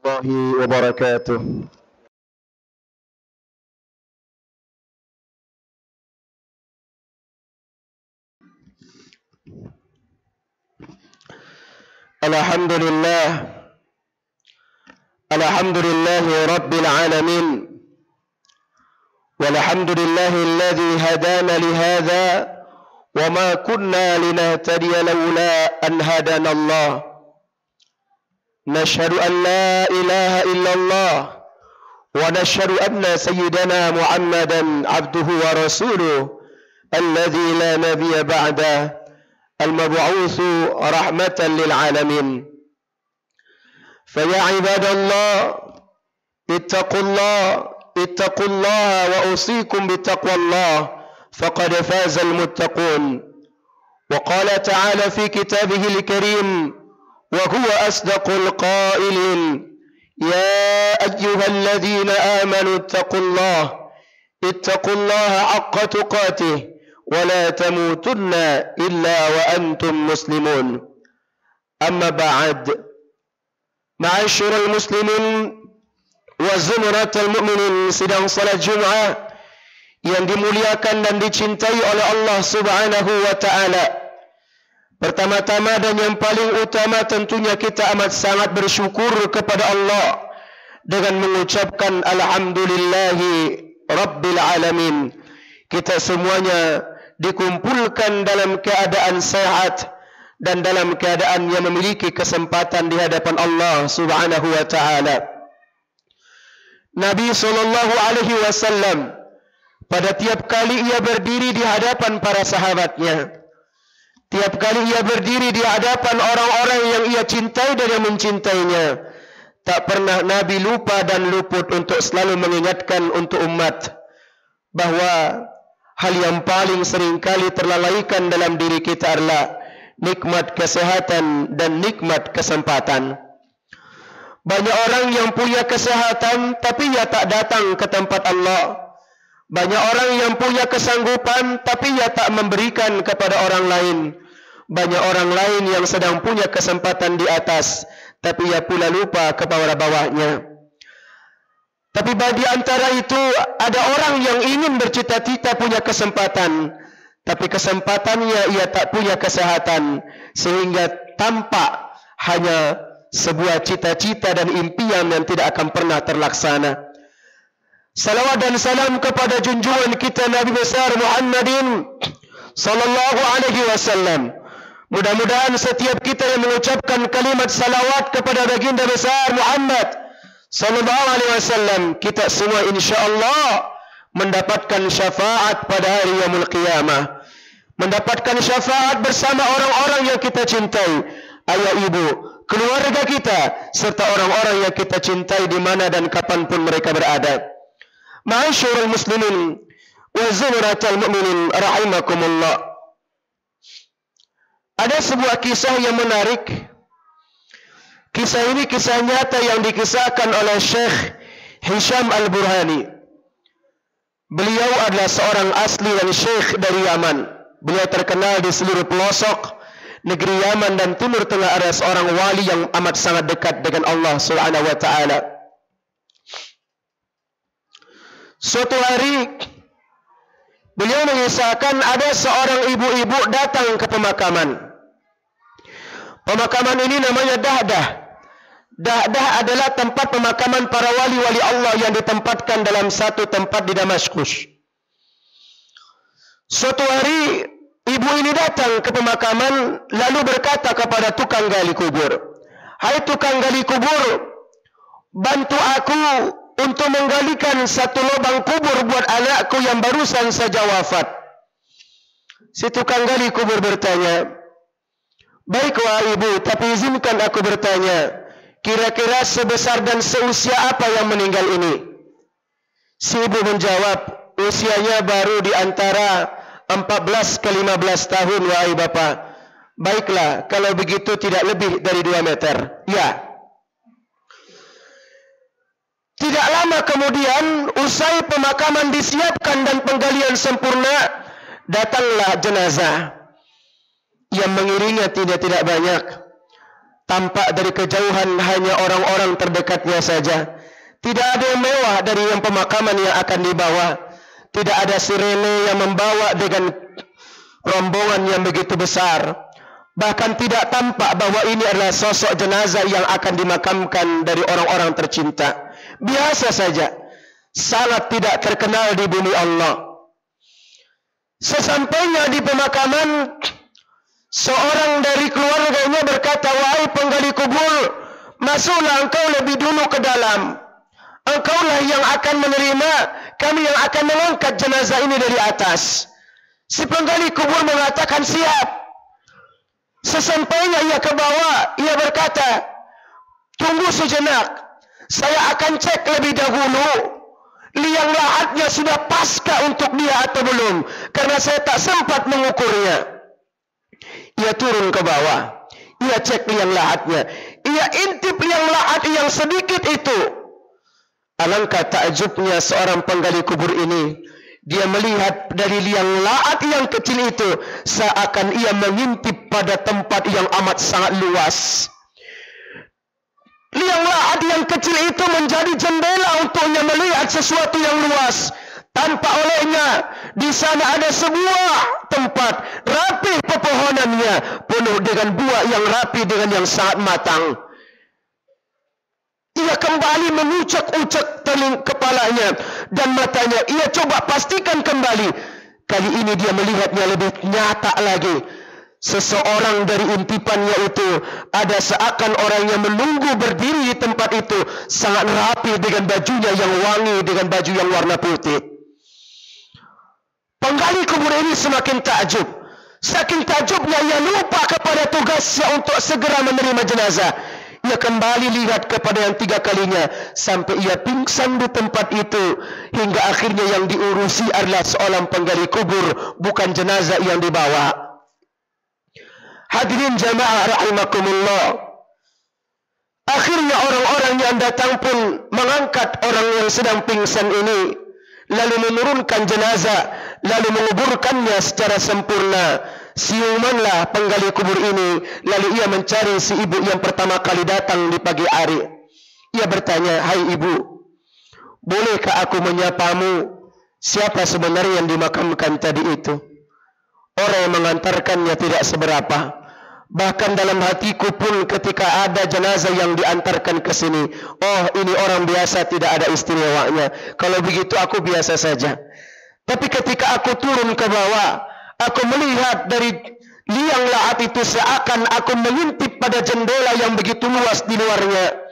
الله وبركاته. الحمد لله رب العالمين، والحمد لله الذي هدانا لهذا وما كنا لنهتدي لولا أن هدانا الله. نشهد أن لا إله إلا الله ونشهد أن سيدنا محمدا عبده ورسوله الذي لا نبي بعده المبعوث رحمة للعالمين. فيا عباد الله اتقوا الله وأوصيكم بتقوى الله فقد فاز المتقون. وقال تعالى في كتابه الكريم وهو أصدق القائلين: يا أيها الذين آمنوا اتقوا الله حق تقاته ولا تموتن إلا وأنتم مسلمون. أما بعد، معاشر المسلمين wa zumratul mu'minin, sidang salat Jumat yang dimuliakan dan dicintai oleh Allah Subhanahu wa taala. Pertama-tama dan yang paling utama tentunya kita amat sangat bersyukur kepada Allah dengan mengucapkan alhamdulillahi rabbil alamin. Kita semuanya dikumpulkan dalam keadaan sehat dan dalam keadaan yang memiliki kesempatan di hadapan Allah Subhanahu wa taala. Nabi SAW pada tiap kali ia berdiri di hadapan para sahabatnya, tiap kali ia berdiri di hadapan orang-orang yang ia cintai dan yang mencintainya, tak pernah Nabi lupa dan luput untuk selalu mengingatkan untuk umat bahawa hal yang paling sering kali terlalaikan dalam diri kita adalah nikmat kesehatan dan nikmat kesempatan. Banyak orang yang punya kesehatan tapi ia tak datang ke tempat Allah. Banyak orang yang punya kesanggupan tapi ia tak memberikan kepada orang lain. Banyak orang lain yang sedang punya kesempatan di atas tapi ia pula lupa kepada bawahnya. Tapi di antara itu ada orang yang ingin bercita-cita punya kesempatan, tapi kesempatannya ia tak punya kesehatan, sehingga tampak hanya sebuah cita-cita dan impian yang tidak akan pernah terlaksana. Salawat dan salam kepada junjungan kita Nabi besar Muhammadin sallallahu alaihi wasallam. Mudah-mudahan setiap kita yang mengucapkan kalimat salawat kepada baginda besar Muhammad sallallahu alaihi wasallam, kita semua insya-Allah mendapatkan syafaat pada hari yaumul qiyamah, mendapatkan syafaat bersama orang-orang yang kita cintai, ayah ibu, keluarga kita, serta orang-orang yang kita cintai di mana dan kapanpun mereka berada. Ma'asyurul muslimin wa zumratul mu'minin rahimakumullah. Ada sebuah kisah yang menarik. Kisah ini kisah nyata yang dikisahkan oleh Syekh Hisham Al-Burhani. Beliau adalah seorang asli dan syekh dari Yaman. Beliau terkenal di seluruh pelosok negeri Yaman dan Timur Tengah adalah seorang wali yang amat sangat dekat dengan Allah Subhanahu wa taala. Suatu hari beliau mengisahkan ada seorang ibu-ibu datang ke pemakaman. Pemakaman ini namanya Dahdah. Dahdah adalah tempat pemakaman para wali-wali Allah yang ditempatkan dalam satu tempat di Damaskus. Suatu hari ibu ini datang ke pemakaman lalu berkata kepada tukang gali kubur, "Hai tukang gali kubur, bantu aku untuk menggalikan satu lubang kubur buat anakku yang barusan saja wafat." Si tukang gali kubur bertanya, "Baiklah ibu, tapi izinkan aku bertanya, kira-kira sebesar dan seusia apa yang meninggal ini?" Si ibu menjawab, "Usianya baru di antara 14 ke 15 tahun, wahai bapa." "Baiklah, kalau begitu tidak lebih dari 2 meter. Ya. Tidak lama kemudian, usai pemakaman disiapkan dan penggalian sempurna, datanglah jenazah. Yang mengiringnya tidak banyak. Tampak dari kejauhan hanya orang-orang terdekatnya saja. Tidak ada yang mewah dari yang pemakaman yang akan dibawa. Tidak ada sirene yang membawa dengan rombongan yang begitu besar. Bahkan tidak tampak bahwa ini adalah sosok jenazah yang akan dimakamkan dari orang-orang tercinta. Biasa saja. Sangat tidak terkenal di bumi Allah. Sesampainya di pemakaman, seorang dari keluarganya berkata, "Wahai penggali kubur, masuklah engkau lebih dulu ke dalam. Engkaulah yang akan menerima, kami yang akan mengangkat jenazah ini dari atas." Si penggali kubur mengatakan, "Siap." Sesampainya ia ke bawah, ia berkata, "Tunggu sejenak, saya akan cek lebih dahulu liang lahatnya sudah paskah untuk dia atau belum, karena saya tak sempat mengukurnya." Ia turun ke bawah, ia cek liang lahatnya, ia intip liang lahat yang sedikit itu. Alangkah takjubnya seorang penggali kubur ini. Dia melihat dari liang lahat yang kecil itu, seakan ia mengintip pada tempat yang amat sangat luas. Liang lahat yang kecil itu menjadi jendela untuknya melihat sesuatu yang luas. Tanpa olehnya, di sana ada sebuah tempat rapi pepohonannya, penuh dengan buah yang rapi dengan yang sangat matang. Ia kembali mengucek-ucek kepalanya dan matanya. Ia coba pastikan kembali. Kali ini dia melihatnya lebih nyata lagi. Seseorang dari intipannya itu ada seakan orang yang menunggu berdiri di tempat itu, sangat rapi dengan bajunya yang wangi, dengan baju yang warna putih. Penggali kubur ini semakin takjub. Saking takjubnya ia lupa kepada tugasnya untuk segera menerima jenazah. Ia kembali lihat kepada yang 3 kalinya sampai ia pingsan di tempat itu, hingga akhirnya yang diurusi adalah seorang penggali kubur, bukan jenazah yang dibawa. Hadirin jamaah rahimakumullah. Akhirnya orang-orang yang datang pun mengangkat orang yang sedang pingsan ini, lalu menurunkan jenazah, lalu menguburkannya secara sempurna. Siumanlah penggali kubur ini, lalu ia mencari si ibu yang pertama kali datang di pagi hari. Ia bertanya, "Hai ibu, bolehkah aku menyapamu? Siapa sebenarnya yang dimakamkan tadi itu?" Orang yang mengantarkannya tidak seberapa. Bahkan dalam hatiku pun ketika ada jenazah yang diantarkan ke sini, oh ini orang biasa, tidak ada istimewanya. Kalau begitu aku biasa saja. Tapi ketika aku turun ke bawah, aku melihat dari liang lahat itu seakan aku mengintip pada jendela yang begitu luas di luarnya.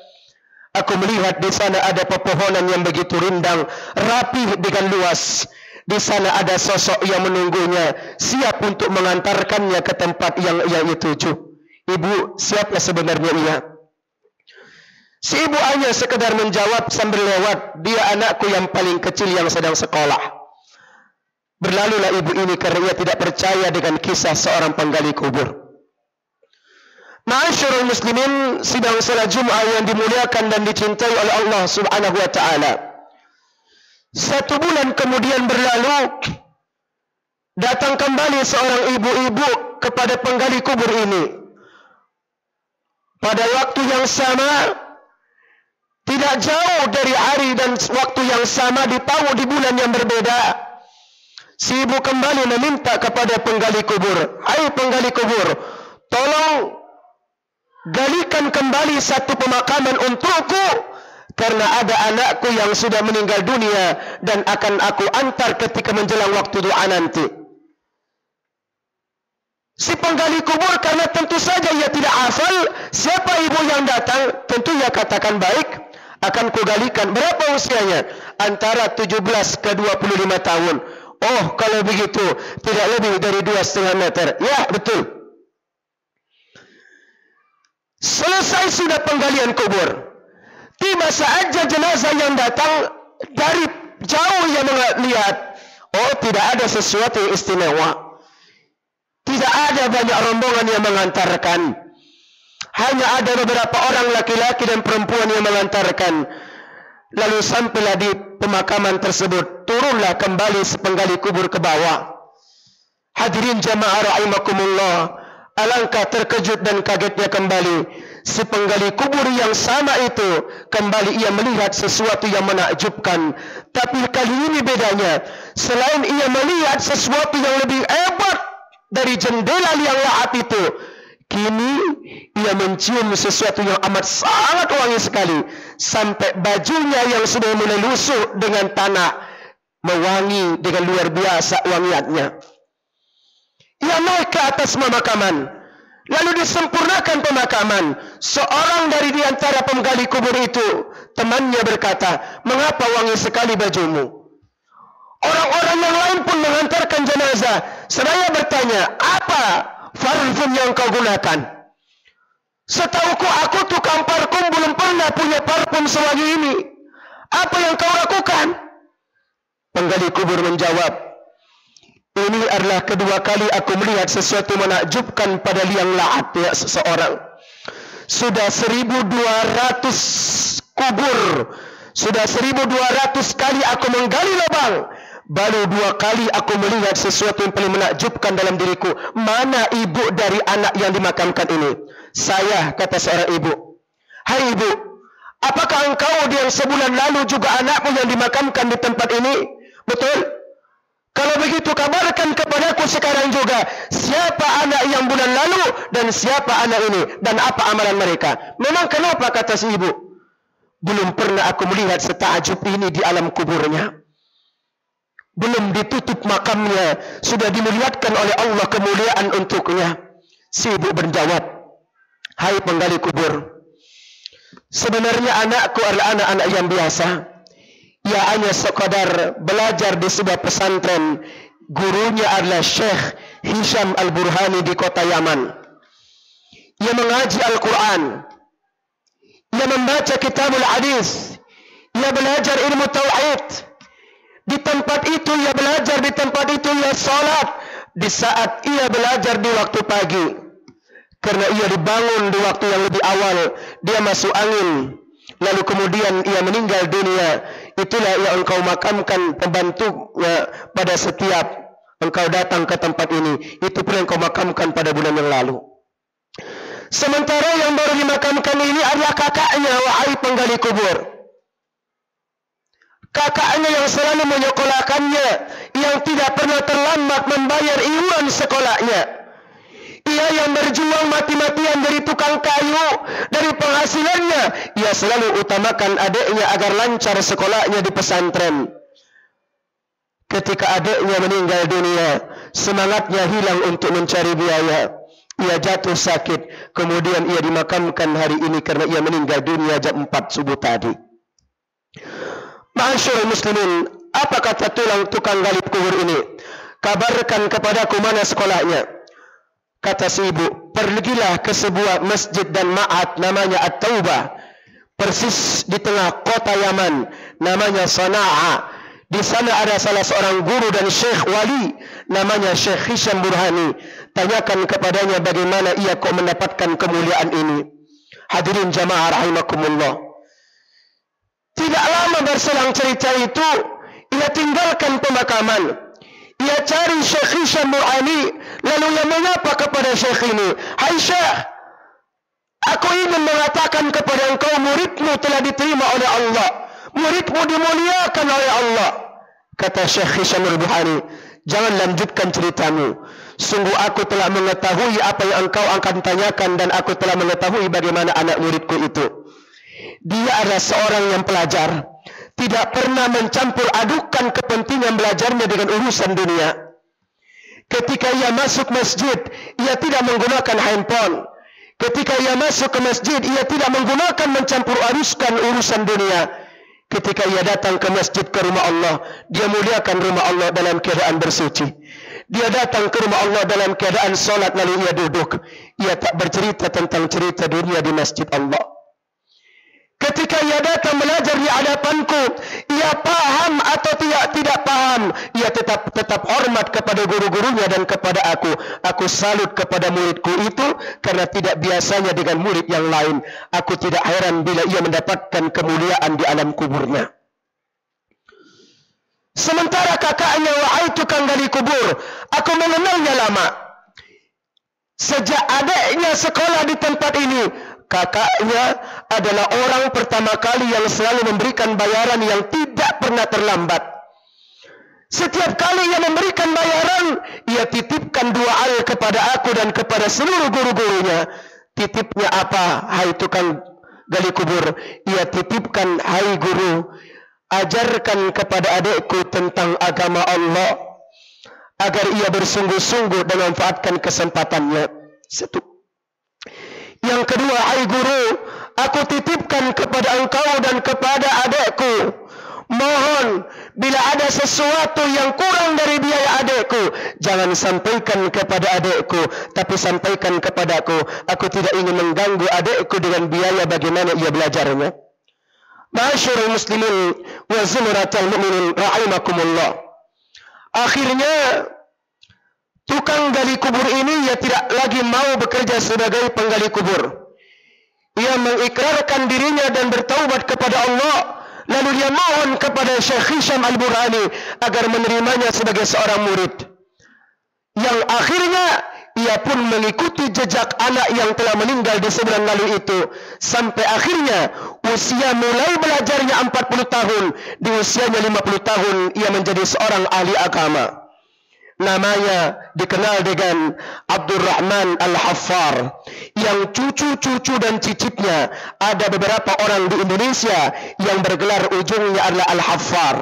Aku melihat di sana ada pepohonan yang begitu rindang, rapi dengan luas. Di sana ada sosok yang menunggunya, siap untuk mengantarkannya ke tempat yang ia tuju. "Ibu, siapa sebenarnya ia?" Si ibu hanya sekedar menjawab sambil lewat, "Dia anakku yang paling kecil yang sedang sekolah." Berlalulah ibu ini karena ia tidak percaya dengan kisah seorang penggali kubur. Ma'asyiral muslimin, sidang salat Jumat yang dimuliakan dan dicintai oleh Allah Subhanahu wa taala. 1 bulan kemudian berlalu, datang kembali seorang ibu-ibu kepada penggali kubur ini. Pada waktu yang sama, tidak jauh dari hari dan waktu yang sama di tahun di bulan yang berbeda, si ibu kembali meminta kepada penggali kubur, "Hai penggali kubur, tolong galikan kembali satu pemakaman untukku, karena ada anakku yang sudah meninggal dunia dan akan aku antar ketika menjelang waktu doa nanti." Si penggali kubur karena tentu saja ia tidak hafal siapa ibu yang datang, tentu ia katakan, "Baik, akan kugalikan." Berapa usianya? Antara 17 ke 25 tahun. "Oh, kalau begitu tidak lebih dari 2,5 meter. Ya, betul. Selesai sudah penggalian kubur. Tiba saja jenazah yang datang dari jauh yang melihat, oh tidak ada sesuatu yang istimewa. Tidak ada banyak rombongan yang mengantarkan. Hanya ada beberapa orang laki-laki dan perempuan yang mengantarkan. Lalu sampailah di pemakaman tersebut. Turunlah kembali si penggali kubur ke bawah. Hadirin jamaah rahimakumullah. Alangkah terkejut dan kagetnya kembali si penggali kubur yang sama itu. Kembali ia melihat sesuatu yang menakjubkan. Tapi kali ini bedanya, selain ia melihat sesuatu yang lebih hebat dari jendela liang lahat itu, kini ia mencium sesuatu yang amat sangat wangi sekali. Sampai bajunya yang sudah mulai lusuh dengan tanah mewangi dengan luar biasa wangiannya. Ia naik ke atas pemakaman, lalu disempurnakan pemakaman. Seorang dari di antara penggali kubur itu, temannya berkata, "Mengapa wangi sekali bajumu?" Orang-orang yang lain pun mengantarkan jenazah. Seraya bertanya, "Apa parfum yang kau gunakan?" "Setauku aku tukang parfum belum pernah punya parfum sewangi ini. Apa yang kau lakukan?" Penggali kubur menjawab, "Ini adalah kedua kali aku melihat sesuatu menakjubkan pada liang lahat ya seseorang. Sudah 1200 kubur, sudah 1200 kali aku menggali lubang, baru 2 kali aku melihat sesuatu yang paling menakjubkan dalam diriku. Mana ibu dari anak yang dimakamkan ini?" "Saya," kata seorang ibu. "Hai ibu, apakah engkau yang sebulan lalu juga anakmu yang dimakamkan di tempat ini?" "Betul." "Kalau begitu kabarkan kepadaku sekarang juga, siapa anak yang bulan lalu dan siapa anak ini, dan apa amalan mereka." "Memang kenapa?" kata si ibu. "Belum pernah aku melihat setakjub ini di alam kuburnya. Belum ditutup makamnya, sudah dimuliakan oleh Allah kemuliaan untuknya." Si ibu menjawab, "Hai penggali kubur, sebenarnya anakku adalah anak-anak yang biasa. Ia hanya sekadar belajar di sebuah pesantren. Gurunya adalah Syekh Hisham Al-Burhani di kota Yaman. Ia mengaji Al-Quran. Ia membaca kitabul hadis. Ia belajar ilmu tauhid. Di tempat itu ia belajar, di tempat itu ia salat. Di saat ia belajar di waktu pagi, karena ia dibangun di waktu yang lebih awal, dia masuk angin. Lalu kemudian ia meninggal dunia. Itulah yang engkau makamkan pembantunya pada setiap engkau datang ke tempat ini. Itu pun yang engkau makamkan pada bulan yang lalu. Sementara yang baru dimakamkan ini adalah kakaknya, wahai penggali kubur. Kakaknya yang selalu menyekolahkannya, yang tidak pernah terlambat membayar iuran sekolahnya. Ia yang berjuang mati-matian dari tukang kayu, dari penghasilannya. Ia selalu utamakan adiknya agar lancar sekolahnya di pesantren. Ketika adiknya meninggal dunia, semangatnya hilang untuk mencari biaya. Ia jatuh sakit, kemudian ia dimakamkan hari ini karena ia meninggal dunia jam 4 subuh tadi. Ma'asyiral muslimin, apa kata tukang gali kubur ini? "Kabarkan kepadaku mana sekolahnya." Kata si ibu, "Pergilah ke sebuah masjid dan ma'had namanya At-Taubah, persis di tengah kota Yaman, namanya Sana'a. Di sana ada salah seorang guru dan syekh wali namanya Syekh Hisham Burhani. Tanyakan kepadanya bagaimana ia kok mendapatkan kemuliaan ini." Hadirin jamaah rahimakumullah. Tidak lama berselang cerita itu, ia tinggalkan pemakaman. Ia cari Syekh Hisham Burhani, lalu ia menyapa kepada Syekh ini, "Hai Syekh, aku ingin mengatakan kepada engkau, muridmu telah diterima oleh Allah. Muridmu dimuliakan oleh Allah." Kata Syekh Hisham Burhani, "Jangan lanjutkan ceritamu. Sungguh aku telah mengetahui apa yang engkau akan tanyakan, dan aku telah mengetahui bagaimana anak muridku itu. Dia adalah seorang yang pelajar, tidak pernah mencampur adukan kepentingan belajarnya dengan urusan dunia. Ketika ia masuk masjid, ia tidak menggunakan handphone. Ketika ia masuk ke masjid, ia tidak menggunakan mencampur aduskan urusan dunia. Ketika ia datang ke masjid, ke rumah Allah, dia muliakan rumah Allah dalam keadaan bersuci. Dia datang ke rumah Allah dalam keadaan solat, lalu ia duduk. Ia tak bercerita tentang cerita dunia di masjid Allah. Ketika ia datang belajar di hadapanku, ia paham atau tidak paham, ia tetap hormat kepada guru-gurunya dan kepada aku. Aku salut kepada muridku itu karena tidak biasanya dengan murid yang lain. Aku tidak heran bila ia mendapatkan kemuliaan di alam kuburnya." Sementara kakaknya, wahai tukang gali kubur, aku mengenalnya lama. Sejak adiknya sekolah di tempat ini, kakaknya adalah orang pertama kali yang selalu memberikan bayaran yang tidak pernah terlambat. Setiap kali ia memberikan bayaran, ia titipkan doa kepada aku dan kepada seluruh guru-gurunya. Titipnya apa? Hai tukang gali kubur. Ia titipkan, hai guru, ajarkan kepada adikku tentang agama Allah, agar ia bersungguh-sungguh dan memanfaatkan kesempatannya. Satu. Yang kedua, hai guru, aku titipkan kepada engkau dan kepada adikku, mohon bila ada sesuatu yang kurang dari biaya adikku, jangan sampaikan kepada adikku, tapi sampaikan kepadaku. Aku tidak ingin mengganggu adikku dengan biaya bagaimana ia belajarnya. Ma'asyiral muslimin wa zumratal mu'minin rahimakumullah. Akhirnya tukang gali kubur ini ia tidak lagi mau bekerja sebagai penggali kubur. Ia mengikrarkan dirinya dan bertaubat kepada Allah. Lalu dia mohon kepada Syekh Hisham Al-Burhani agar menerimanya sebagai seorang murid. Yang akhirnya ia pun mengikuti jejak anak yang telah meninggal di sebulan lalu itu. Sampai akhirnya usia mulai belajarnya 40 tahun. Di usianya 50 tahun ia menjadi seorang ahli agama. Namanya dikenal dengan Abdurrahman Al-Haffar. Yang cucu-cucu dan cicitnya ada beberapa orang di Indonesia yang bergelar ujungnya adalah Al-Haffar.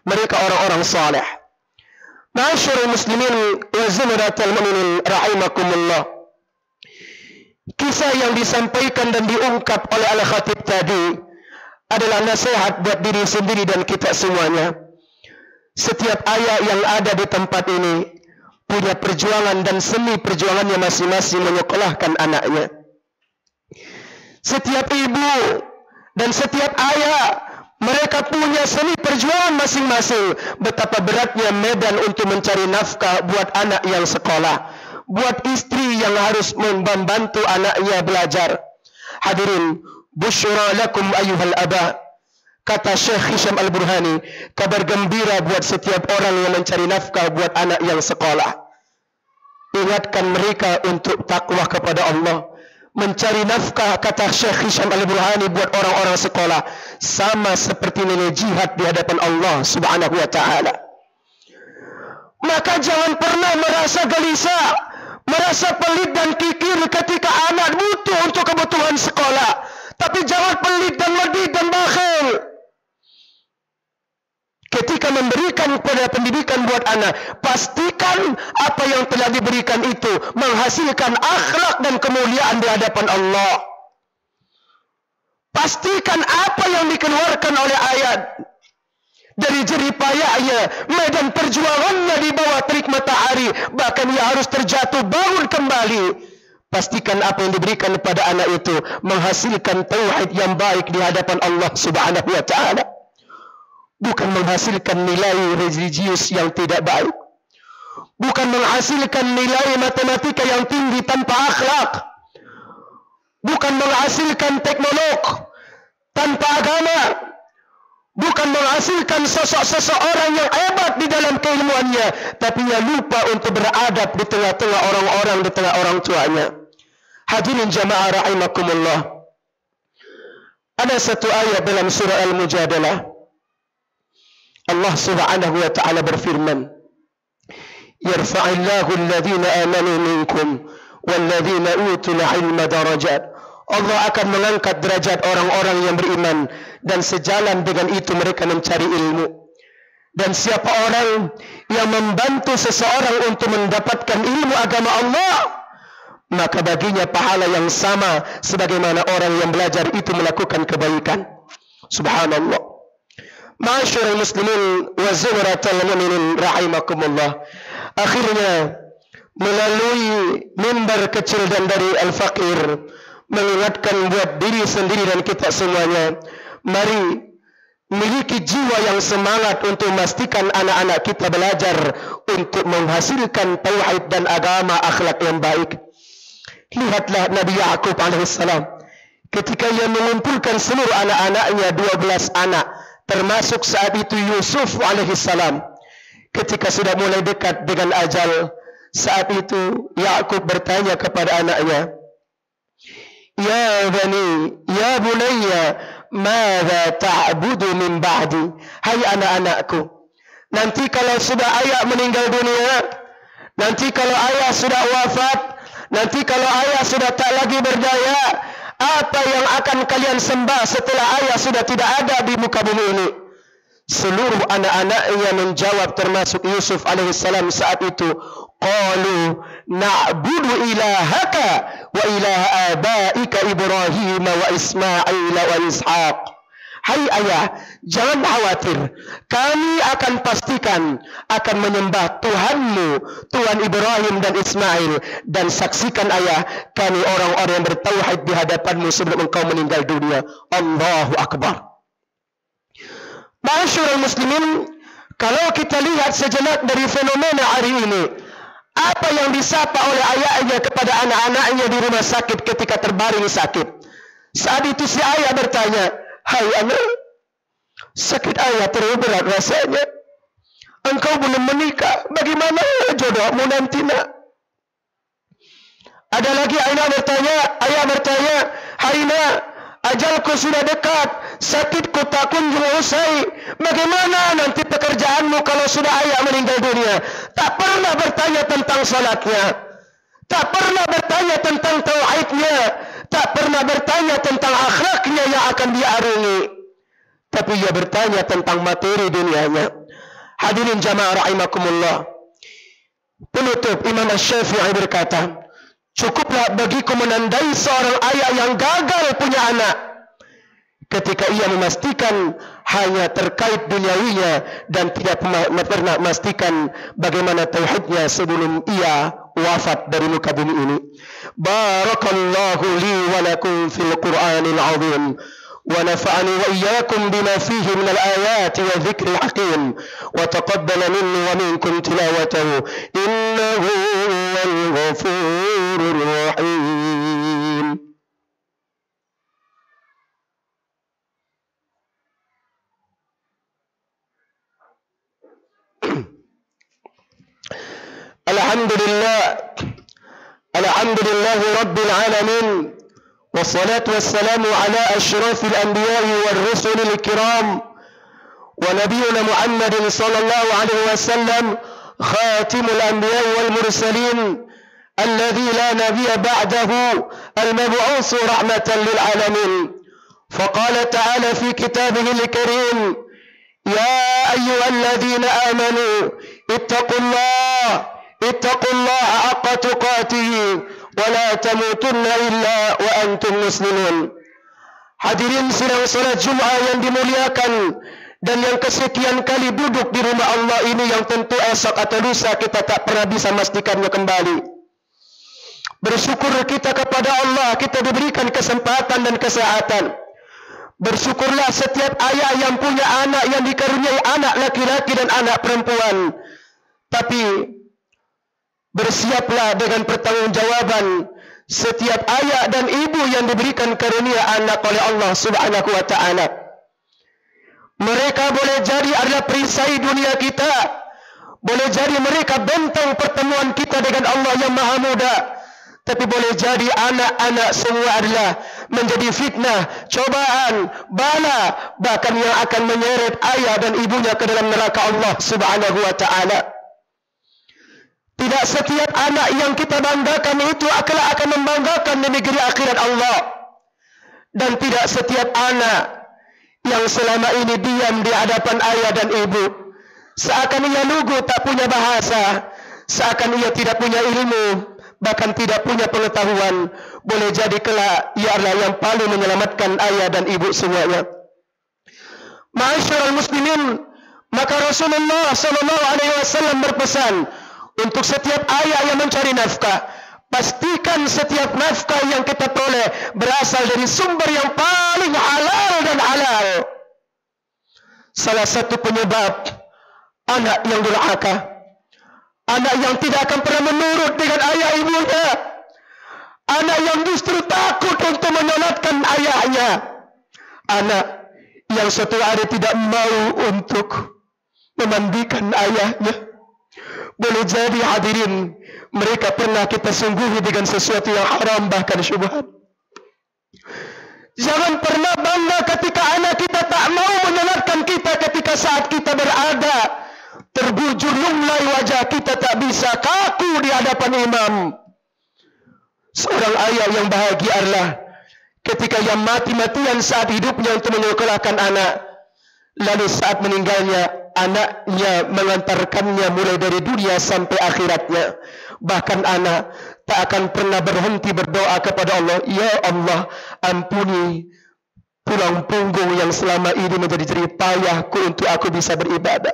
Mereka orang-orang saleh. Ma'asyiral muslimin wa zumratal mu'minin rahimakumullah. Kisah yang disampaikan dan diungkap oleh Al-Khatib tadi adalah nasihat buat diri sendiri dan kita semuanya. Setiap ayah yang ada di tempat ini punya perjuangan dan seni perjuangannya masing-masing menyekolahkan anaknya. Setiap ibu dan setiap ayah, mereka punya seni perjuangan masing-masing. Betapa beratnya medan untuk mencari nafkah buat anak yang sekolah, buat istri yang harus membantu anaknya belajar. Hadirin, busyra lakum ayyuhal aba. Kata Syekh Hisham Al-Burhani, kabar gembira buat setiap orang yang mencari nafkah buat anak yang sekolah. Ingatkan mereka untuk takwa kepada Allah. Mencari nafkah, kata Syekh Hisham Al-Burhani, buat orang-orang sekolah sama seperti nilai jihad di hadapan Allah Subhanahu wa ta'ala. Maka jangan pernah merasa gelisah, merasa pelit dan kikir ketika anak butuh untuk kebutuhan sekolah. Tapi jangan pelit dan medit dan bakhil ketika memberikan kepada pendidikan buat anak. Pastikan apa yang telah diberikan itu menghasilkan akhlak dan kemuliaan di hadapan Allah. Pastikan apa yang dikeluarkan oleh ayat dari jerih payahnya, medan perjuangannya di bawah terik matahari, bahkan ia harus terjatuh bangun kembali. Pastikan apa yang diberikan kepada anak itu menghasilkan tauhid yang baik di hadapan Allah Subhanahu wa ta'ala. Bukan menghasilkan nilai religius yang tidak baik. Bukan menghasilkan nilai matematika yang tinggi tanpa akhlak. Bukan menghasilkan teknolog tanpa agama. Bukan menghasilkan sosok seseorang yang hebat di dalam keilmuannya, tapi ia lupa untuk beradab di tengah-tengah orang-orang, di tengah orang tuanya. Hadirin jamaah rahimakumullah. Ada satu ayat dalam surah Al-Mujadalah. Allah Subhanahu wa ta'ala berfirman, Yarfa'illahu alladhina amanu minkum walladhina utul ilma darajat. Allah akan mengangkat derajat orang-orang yang beriman, dan sejalan dengan itu mereka mencari ilmu. Dan siapa orang yang membantu seseorang untuk mendapatkan ilmu agama Allah, maka baginya pahala yang sama sebagaimana orang yang belajar itu melakukan kebaikan. Subhanallah. Ma'asyiral muslimin wa zumratal mu'minin rahimakumullah. Akhirnya melalui mimbar kecil dan dari Al-Faqir, mengingatkan buat diri sendiri dan kita semuanya, mari miliki jiwa yang semangat untuk memastikan anak-anak kita belajar untuk menghasilkan tauhid dan agama, akhlak yang baik. Lihatlah Nabi Ya'qub alaihissalam ketika ia mengumpulkan seluruh anak-anaknya, 12 anak, termasuk saat itu Yusuf alaihissalam. Ketika sudah mulai dekat dengan ajal, Saat itu Yakub bertanya kepada anaknya, "Ya bani, ya bunayya, madza ta'budu min ba'di?" Hai anak-anakku, nanti kalau sudah ayah meninggal dunia, nanti kalau ayah sudah wafat, nanti kalau ayah sudah tak lagi berdaya, apa yang akan kalian sembah setelah ayah sudah tidak ada di muka bumi ini? Seluruh anak-anaknya menjawab, termasuk Yusuf alaihissalam saat itu, qalu na'budu ilahaka wa ilaha abaika Ibrahim wa Ismail wa Ishaq. Hai ayah, jangan khawatir, kami akan pastikan akan menyembah Tuhanmu, Tuhan Ibrahim dan Ismail, dan saksikan ayah, kami orang-orang yang bertauhid di hadapanmu sebelum engkau meninggal dunia. Allahu Akbar. Ma'asyiral muslimin, kalau kita lihat sejenak dari fenomena hari ini, apa yang disapa oleh ayahnya kepada anak-anaknya di rumah sakit ketika terbaring sakit. Saat itu si ayah bertanya, "Hai anak, sakit ayah terlalu berat rasanya. Engkau belum menikah, bagaimana jodohmu nanti nak?" Ada lagi ayah bertanya, "Hai nak, ajalku sudah dekat, sakitku tak kunjung usai. Bagaimana nanti pekerjaanmu kalau sudah ayah meninggal dunia?" Tak pernah bertanya tentang salatnya, tak pernah bertanya tentang tauhidnya, tak pernah bertanya tentang akhlaknya yang akan dia arungi, tapi ia bertanya tentang materi dunianya. Hadirin jamaah rahimakumullah. Penutup, Imam Asy-Syafi'i berkata, cukuplah bagiku menandai seorang ayah yang gagal punya anak ketika ia memastikan hanya terkait duniawinya dan tidak pernah memastikan bagaimana tauhidnya sebelum ia wafat dari muka bumi ini. Barakallahu li wa lakum fil Qur'anil 'azim wa nafa'ani wa iyyakum bima fihi min al-ayati wa dhikril hakim wa taqabbala minni wa minkum tilawatahu innahu huwal ghafurur rahim. Alhamdulillah Rabbil Alamin, wassalatu wassalamu ala ashrafil anbiya'i wal rusulil kiram wa nabiyuna Muhammadin sallallahu alaihi wasallam khatimul anbiya'i wal mursalin alladhi la nabiyya ba'dahu al-mab'uts rahmatan lil alamin. Faqala ta'ala fi kitabihi al-karim, ya ayyuhalladzina amanu ittaqullaha haqqa tuqatih wa la tamutunna illa wa antum muslimun. Hadirin sidang salat Jumat yang dimuliakan dan yang kesekian kali duduk di rumah Allah ini, yang tentu esok atau lusa kita tak pernah bisa memastikannya kembali. Bersyukur kita kepada Allah, kita diberikan kesempatan dan kesehatan. Bersyukurlah setiap ayah yang punya anak, yang dikaruniai anak laki-laki dan anak perempuan. Tapi bersiaplah dengan pertanggungjawaban setiap ayah dan ibu yang diberikan karunia anak oleh Allah Subhanahu wa ta'ala. Mereka boleh jadi adalah perisai dunia kita, boleh jadi mereka benteng pertemuan kita dengan Allah yang Maha Muda, tapi boleh jadi anak-anak semua adalah menjadi fitnah, cobaan, bala, bahkan yang akan menyeret ayah dan ibunya ke dalam neraka Allah Subhanahu wa ta'ala. Tidak setiap anak yang kita banggakan itu akan membanggakan di negeri akhirat Allah. Dan tidak setiap anak yang selama ini diam di hadapan ayah dan ibu, seakan ia lugu, tak punya bahasa, seakan ia tidak punya ilmu, bahkan tidak punya pengetahuan, boleh jadi kelak ia adalah yang paling menyelamatkan ayah dan ibu semuanya. Ma'asyiral muslimin, maka Rasulullah SAW berpesan untuk setiap ayah yang mencari nafkah, pastikan setiap nafkah yang kita peroleh berasal dari sumber yang paling halal dan halal. Salah satu penyebab anak yang durhaka, anak yang tidak akan pernah menurut dengan ayah ibunya, anak yang justru takut untuk menyolatkan ayahnya, anak yang suatu hari tidak mau untuk memandikan ayahnya, Boleh jadi hadirin, mereka pernah kita sungguhi dengan sesuatu yang haram bahkan syubhat. Jangan pernah bangga ketika anak kita tak mau menyolatkan kita ketika saat kita berada. Terbujur lunglai wajah kita, tak bisa kaku di hadapan imam. Seorang ayah yang bahagia adalah ketika yang mati-matian saat hidupnya untuk menyekolahkan anak. Lalu saat meninggalnya, anaknya mengantarkannya mulai dari dunia sampai akhiratnya. Bahkan anak tak akan pernah berhenti berdoa kepada Allah, ya Allah, ampuni tulang punggung yang selama ini menjadi jerih payahku untuk aku bisa beribadah.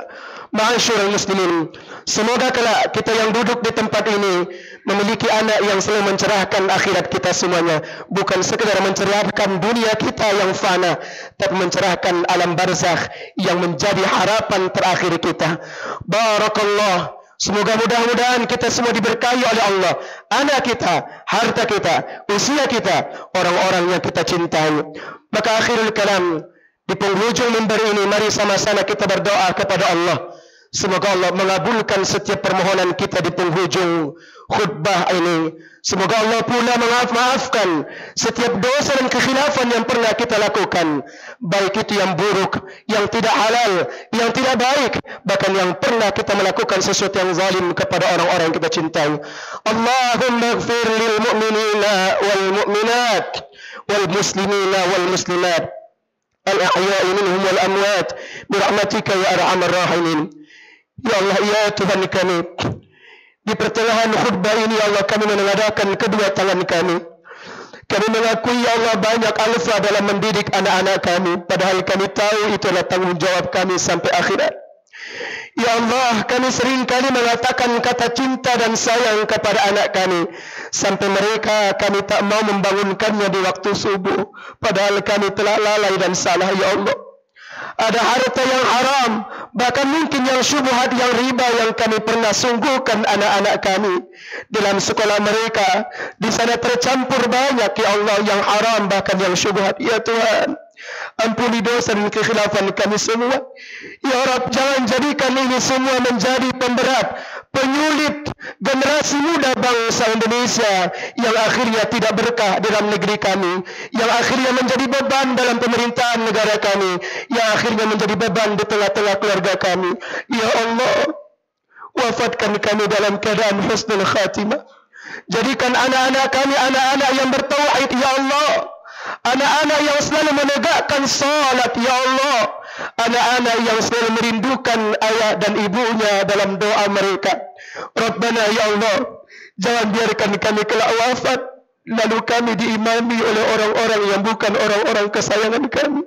Ma'asyiral muslimin, semoga kelak kita yang duduk di tempat ini memiliki anak yang selalu mencerahkan akhirat kita semuanya. Bukan sekedar mencerahkan dunia kita yang fana, tapi mencerahkan alam barzakh yang menjadi harapan terakhir kita. Barakallah. Semoga mudah-mudahan kita semua diberkahi oleh Allah. Anak kita, harta kita, usia kita, orang-orang yang kita cintai. Maka akhirul kalam, di penghujung mimbar ini, mari sama-sama kita berdoa kepada Allah. Semoga Allah mengabulkan setiap permohonan kita di penghujung khutbah ini. Semoga Allah pula maafkan setiap dosa dan kekhilafan yang pernah kita lakukan, baik itu yang buruk, yang tidak halal, yang tidak baik, bahkan yang pernah kita melakukan sesuatu yang zalim kepada orang-orang yang kita cintai. Allahumma ighfir lil mu'minina wal mu'minat wal muslimina wal muslimat al ahya'i minhum wal amwat bi rahmatika ya arhamar rahimin. Ya Allah, ya Tuhan kami, di pertengahan khutbah ini ya Allah, kami menengadakan kedua tangan kami. Kami mengakui ya Allah banyak alfa dalam mendidik anak-anak kami, padahal kami tahu itu adalah tanggung jawab kami sampai akhirat. Ya Allah, kami seringkali mengatakan kata cinta dan sayang kepada anak kami, sampai mereka kami tak mau membangunkannya di waktu subuh, padahal kami telah lalai dan salah ya Allah. Ada harta yang haram, bahkan mungkin yang syubhat, yang riba yang kami pernah sungguhkan anak-anak kami dalam sekolah mereka. Di sana tercampur banyak ya Allah yang haram, bahkan yang syubhat. Ya Tuhan, ampuni dosa dan kekhilafan kami semua. Ya Rabb, jangan jadikan ini semua menjadi pemberat, penyulit generasi muda bangsa Indonesia yang akhirnya tidak berkah dalam negeri kami, yang akhirnya menjadi beban dalam pemerintahan negara kami, yang akhirnya menjadi beban di tengah-tengah keluarga kami. Ya Allah, wafatkan kami dalam keadaan husnul khatimah. Jadikan anak-anak kami anak-anak yang bertauhid ya Allah, anak-anak yang selalu menegakkan salat ya Allah, anak-anak yang selalu merindukan ayah dan ibunya dalam doa mereka. Rabbana ya Allah, jangan biarkan kami kelak wafat lalu kami diimami oleh orang-orang yang bukan orang-orang kesayangan kami.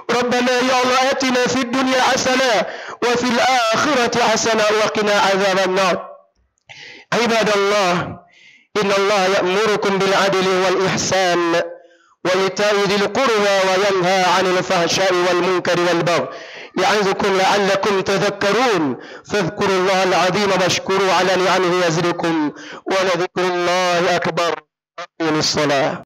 Rabbana ya Allah, atina fid dunya hasanah wa fil akhirati hasanah wa qina azaban nar. Ibadallah, innallaha ya'murukum bil adli wal ihsan وإيتاء ذي القربى وينهى عن الفحشاء والمنكر والبغي يعظكم لعلكم تذكرون فاذكروا الله العظيم واشكروا على نعمه يزدكم ولذكر الله أكبر. أقيموا الصلاة.